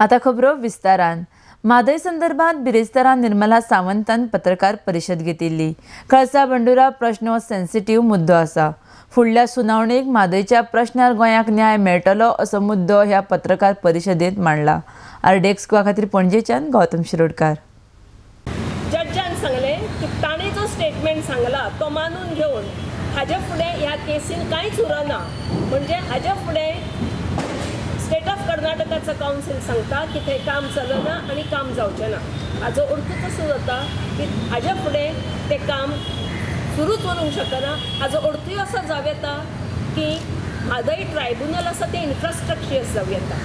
आता खबरो विस्तारान. म्हादय संदर्भात बिरेस्तारान निर्मला सावंतान पत्रकार परिशद घेतिल्ली. कळसा बंडुरा प्रश्न हो सेन्सिटीव मुद्दो आसा. फुडल्या सुनावणेक म्हादयच्या प्रश्नार गोंयाक न्याय मेळटलो असो मुद्दो ह्या पत्रकार परिशदेंत मांडला. आरडेक्स्कोआ खातीर पणजेच्यान गौतम शिरोडकार. जज्जान सांगले की ताणें जो स्टेटमेंट सांगला तो मानून घेवन हाजे फुडें ह्या केसीन कांयच उरना. म्हणजे हाजे फुडें स्टेट ऑफ कर्नाटकाचो कावन्सील सांगता की थंय काम चलना आनी काम जावचें ना. हाजो अर्थ कसो जाता की हाजे फुडें तें काम सुरूच उरूंक शकना. हाजो अर्थूय असो जावं येता की म्हादय ट्रायब्युनल आसा तें इन्फ्रास्ट्रक्चर्स जावं येता.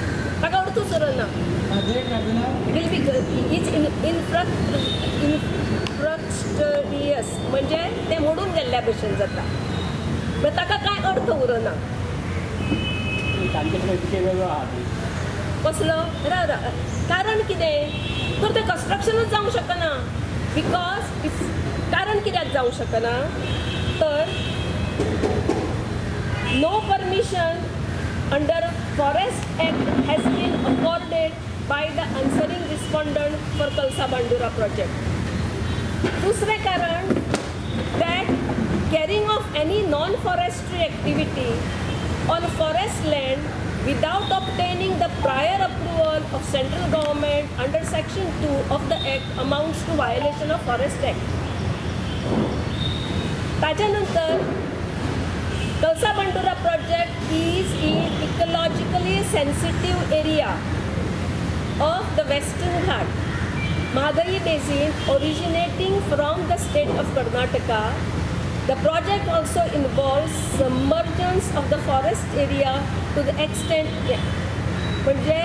ताका अर्थूच उरना. विल बी इज इन्फ्रास्ट्रक्चरियस म्हणजे तें मोडून गेल्ल्या भशेन जाता. पण ताका कांय अर्थ उरना. कसलो कारण कितें तर तें कन्स्ट्रक्शनूच जावंक शकना. बिकॉज कारण कित्याक जावंक शकना तर no permission under forest act has been accorded by the answering respondent for Kalasa Banduri project. दुसरें कारण that carrying of any non forestry activity on forest land without obtaining the prior approval of central government under section 2 of the act amounts to violation of forest act. त्याच्यानंतर कळसा Bandura project is in ecologically sensitive area of the western Ghat Mahadayi basin originating from the state of Karnataka. The project also involves submergence of the forest area to the extent म्हणजे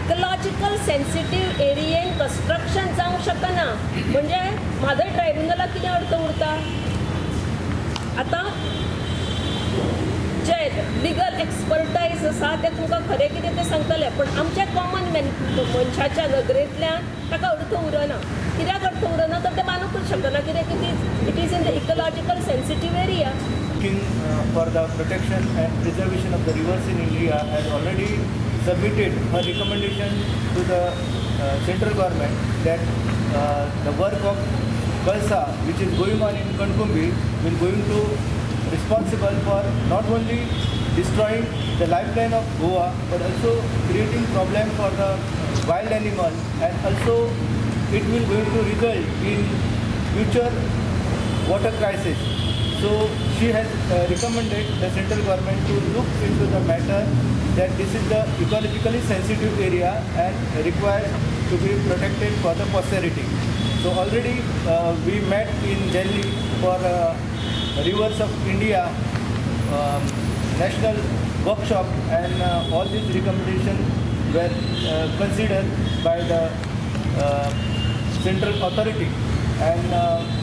ecological sensitive एरियेन construction जावंक शकना. म्हणजे म्हादय ट्रायब्युनलाक कितें अर्थ उरता. आतां जे legal एक्सपर्टायज आसा ते तुमकां खरें कितें तें सांगतले पण आमच्या कॉमन मनशाच्या नदरेंतल्यान ताका अर्थ उरना. कित्याक अर्थ उरना तर तें मानूंकच शकना कित्याक it is in the ecological sensitive area. For the protection and preservation of the rivers in India has already submitted a recommendation to the central government that the work of Kalsa which is going on in Kankumbi will going to responsible for not only destroying the lifeline of Goa but also creating problem for the wild animal and also it will going to result in future water crisis. So she has recommended the central government to look into the matter that this is the ecologically sensitive area and required to be protected for the posterity. So already we met in Delhi for Rivers of India national workshop and all these recommendations were considered by the central authority and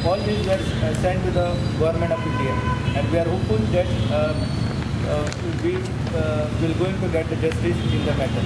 all these were sent to the government of India and we are hopeful that we will going to get the justice in the matter.